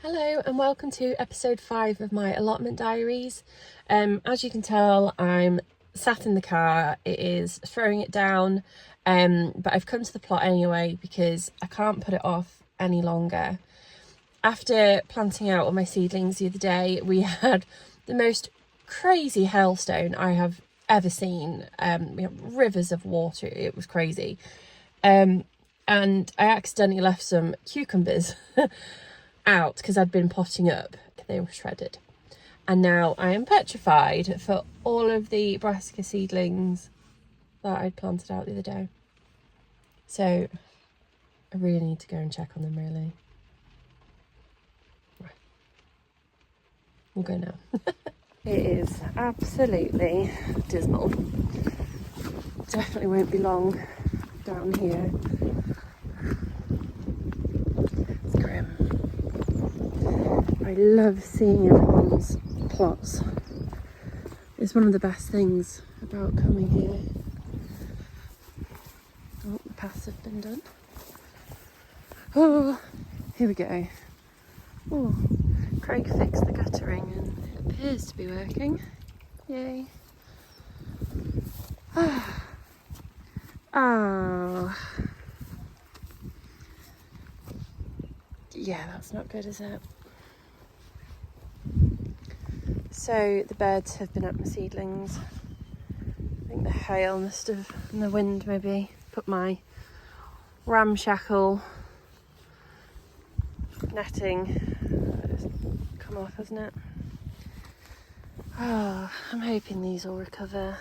Hello and welcome to episode 5 of my Allotment Diaries. As you can tell, I'm sat in the car. It is throwing it down, but I've come to the plot anyway because I can't put it off any longer. After planting out all my seedlings the other day, we had the most crazy hailstone I have ever seen. We have rivers of water. It was crazy. And I accidentally left some cucumbers out because I'd been potting up. They were shredded, and now I am petrified for all of the brassica seedlings that I'd planted out the other day. So I really need to go and check on them, really. Right. We'll go now. It is absolutely dismal. Definitely won't be long down here. It's grim. I love seeing everyone's plots. It's one of the best things about coming here. Oh, the paths have been done. Oh, here we go. Oh, Craig fixed the guttering and it appears to be working. Yay. Oh. Yeah, that's not good, is it? So the birds have been at my seedlings. I think the hail must have, and the wind maybe, put my ramshackle netting. It's come off, hasn't it? Oh, I'm hoping these will recover.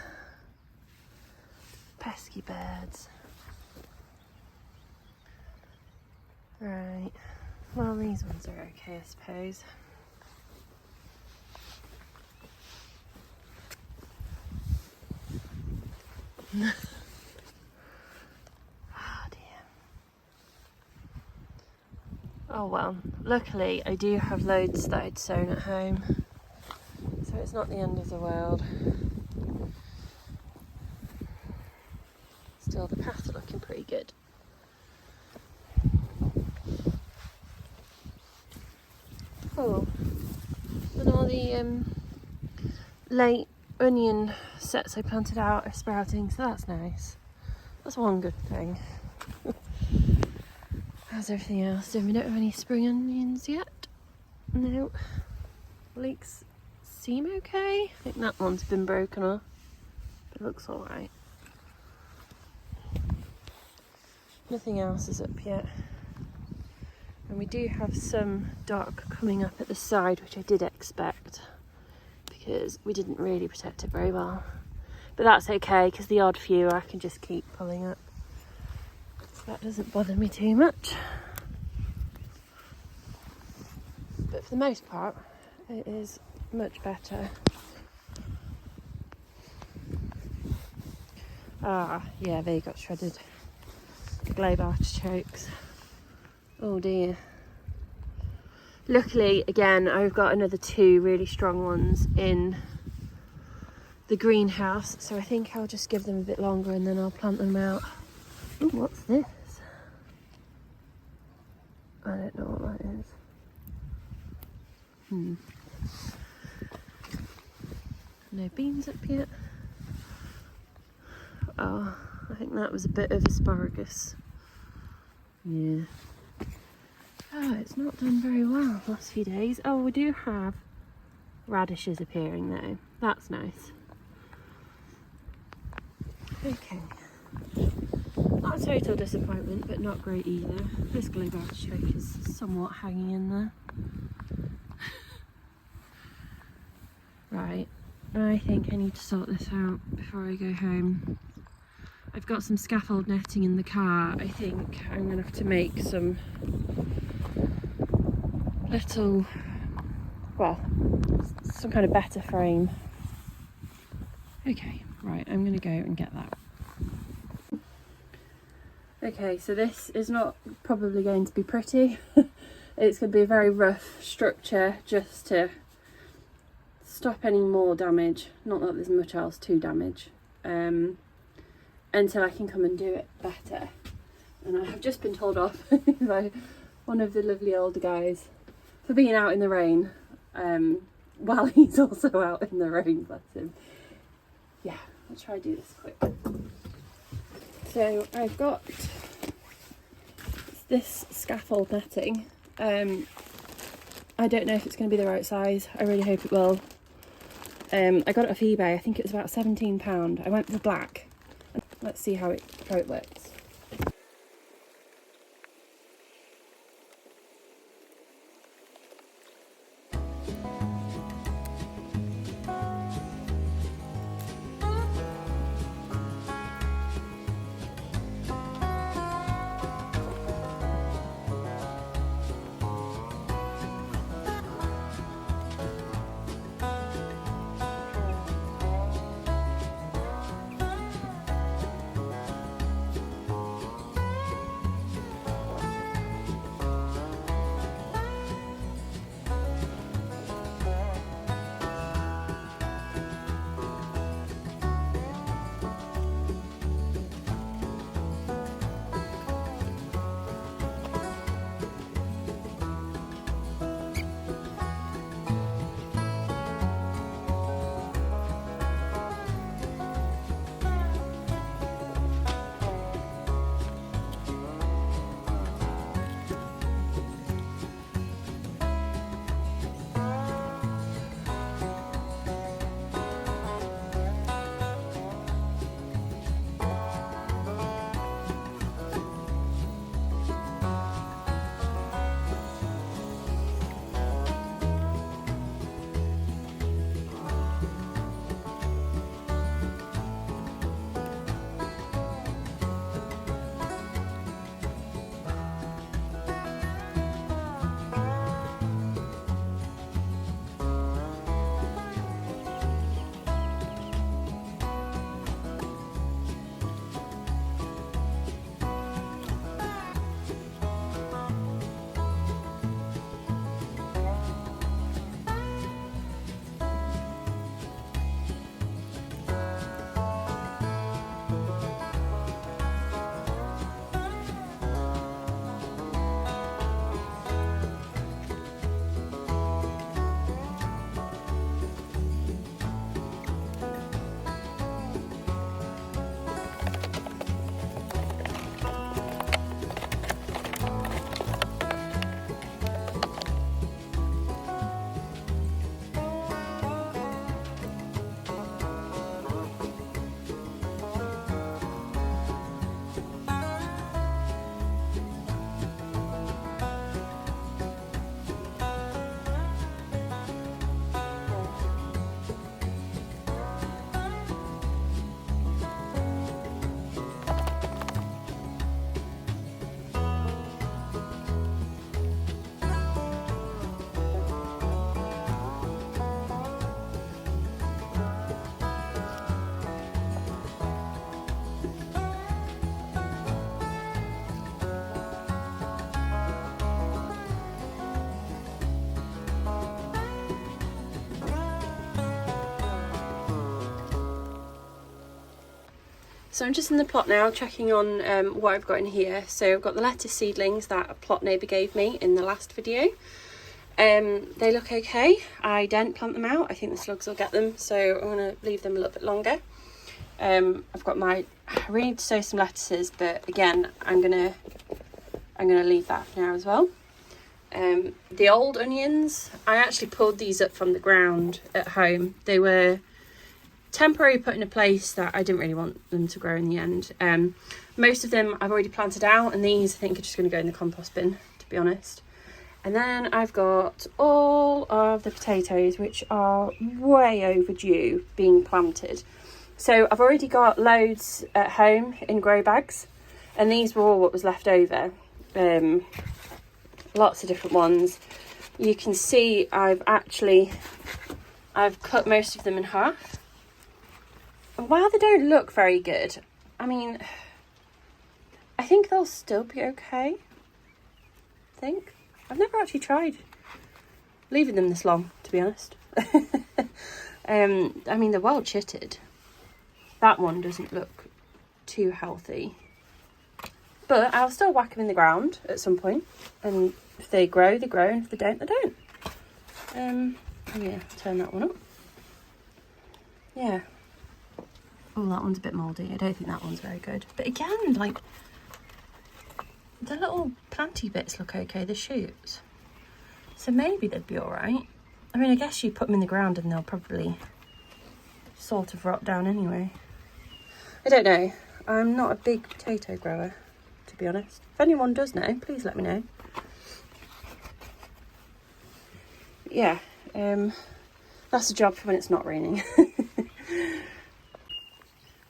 Pesky birds. Right. Well, these ones are okay, I suppose. Oh dear. Oh well, luckily I do have loads that I'd sown at home, so it's not the end of the world. Still, the paths are looking pretty good. Oh, and all the late onion sets I planted out are sprouting, so that's nice. That's one good thing. How's everything else doing? We don't have any spring onions yet. No. Leeks seem okay. I think that one's been broken off. It looks alright. Nothing else is up yet. And we do have some dock coming up at the side, which I did expect, because we didn't really protect it very well. But that's okay, because the odd few I can just keep pulling up. So that doesn't bother me too much. But for the most part, it is much better. Ah, yeah, they got shredded. Globe artichokes. Oh dear. Luckily, again, I've got another 2 really strong ones in the greenhouse, so I think I'll just give them a bit longer and then I'll plant them out. Ooh, what's this? I don't know what that is. No beans up yet. Oh, I think that was a bit of asparagus. Yeah. Oh, it's not done very well the last few days. Oh, we do have radishes appearing though. That's nice. Okay. Not a total disappointment, but not great either. This globe artichoke is somewhat hanging in there. Right, I think I need to sort this out before I go home. I've got some scaffold netting in the car. I think I'm going to have to make some little, well, some kind of better frame. Okay, right, I'm going to go and get that. Okay, so this is not probably going to be pretty. It's going to be a very rough structure just to stop any more damage. Not that there's much else to damage. Until I can come and do it better. And I have just been told off by one of the lovely older guys for being out in the rain, while he's also out in the rain, bless him. Yeah, I'll try to do this quick. So I've got this scaffold netting. I don't know if it's going to be the right size. I really hope it will. I got it off eBay. I think it was about £17. I went for black. Let's see how it works. So I'm just in the plot now, checking on what I've got in here. So I've got the lettuce seedlings that a plot neighbour gave me in the last video. They look okay. I didn't plant them out. I think the slugs will get them, so I'm going to leave them a little bit longer. I've got I really need to sow some lettuces, but again, I'm gonna leave that for now as well. The old onions, I actually pulled these up from the ground at home. They were temporarily put in a place that I didn't really want them to grow in the end. Most of them I've already planted out, and these I think are just going to go in the compost bin, to be honest. And then I've got all of the potatoes, which are way overdue being planted. So I've already got loads at home in grow bags, and these were all what was left over. Lots of different ones. You can see I've cut most of them in half. And while they don't look very good, I mean, I think they'll still be okay. I think. I've never actually tried leaving them this long, to be honest. I mean, they're well chitted. That one doesn't look too healthy. But I'll still whack them in the ground at some point, and if they grow, they grow, and if they don't, they don't. Yeah, turn that one up. Yeah. Oh, that one's a bit mouldy. I don't think that one's very good. But again, like, the little planty bits look okay, the shoots. So maybe they'd be all right. I mean, I guess you put them in the ground and they'll probably sort of rot down anyway. I don't know. I'm not a big potato grower, to be honest. If anyone does know, please let me know. Yeah, that's a job for when it's not raining.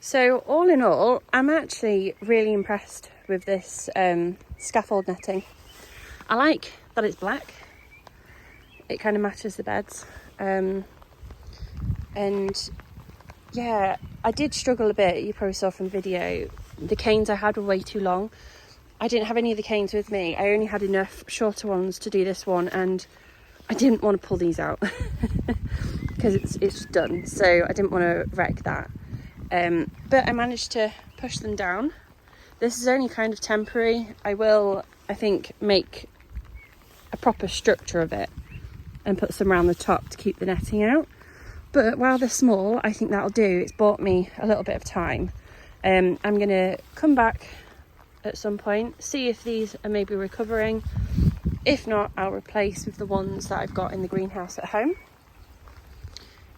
So all in all, I'm actually really impressed with this scaffold netting. I like that it's black. It kind of matches the beds. And yeah, I did struggle a bit. You probably saw from the video. The canes I had were way too long. I didn't have any of the canes with me. I only had enough shorter ones to do this one, and I didn't want to pull these out because it's done. So I didn't want to wreck that. But I managed to push them down. This is only kind of temporary. I will, I think, make a proper structure of it and put some around the top to keep the netting out. But while they're small, I think that'll do. It's bought me a little bit of time. I'm going to come back at some point, see if these are maybe recovering. If not, I'll replace with the ones that I've got in the greenhouse at home.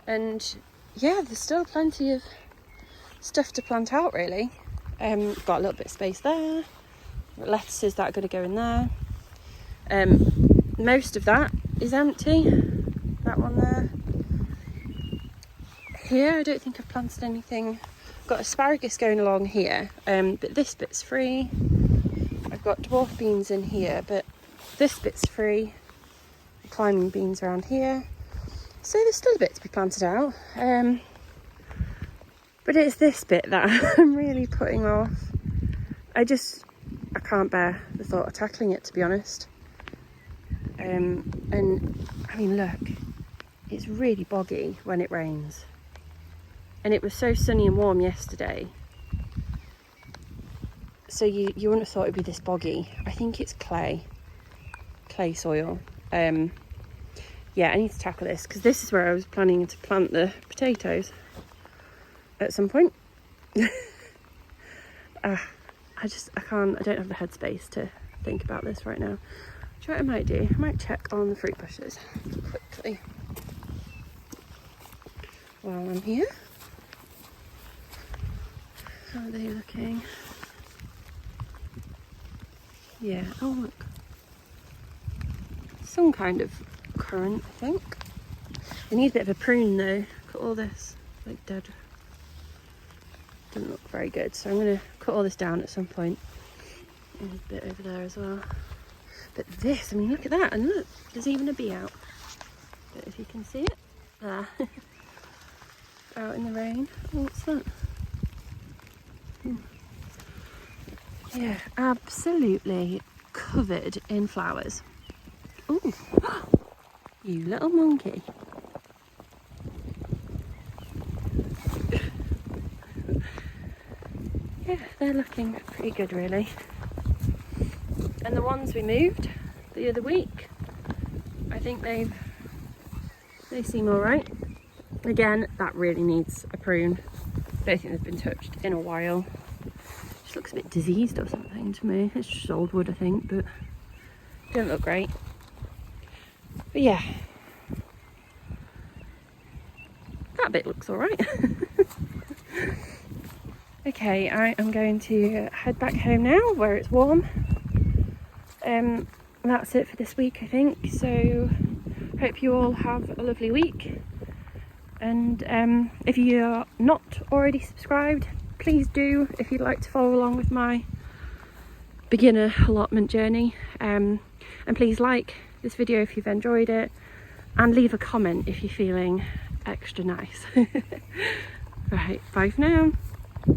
And yeah, there's still plenty of stuff to plant out, really. Got a little bit of space there. Lettuces that are going to go in there. Most of that is empty. That one there. Here, I don't think I've planted anything. I've got asparagus going along here, but this bit's free. I've got dwarf beans in here, but this bit's free. Climbing beans around here. So there's still a bit to be planted out. But it's this bit that I'm really putting off. I can't bear the thought of tackling it, to be honest. And I mean, look, it's really boggy when it rains. And it was so sunny and warm yesterday. So you wouldn't have thought it'd be this boggy. I think it's clay soil. Yeah, I need to tackle this because this is where I was planning to plant the potatoes at some point. I don't have the headspace to think about this right now. Do you know what I might do? I might check on the fruit bushes quickly while I'm here. How are they looking? Yeah, oh look. Some kind of currant, I think. They need a bit of a prune though. Look at all this, like dead. Doesn't look very good, so I'm going to cut all this down at some point. There's a bit over there as well. But this, I mean, look at that, and look, there's even a bee out. Don't know if you can see it. There. Out in the rain. Oh, what's that? Yeah, absolutely covered in flowers. Ooh, you little monkey. Yeah, they're looking pretty good, really. And the ones we moved the other week, I think they seem all right. Again, that really needs a prune. I don't think they've been touched in a while. Just looks a bit diseased or something to me. It's just old wood, I think, but don't look great. But yeah, that bit looks all right. Okay, I am going to head back home now where it's warm. That's it for this week, I think. So hope you all have a lovely week. And if you are not already subscribed, please do if you'd like to follow along with my beginner allotment journey. And please like this video if you've enjoyed it, and leave a comment if you're feeling extra nice. Right, bye for now.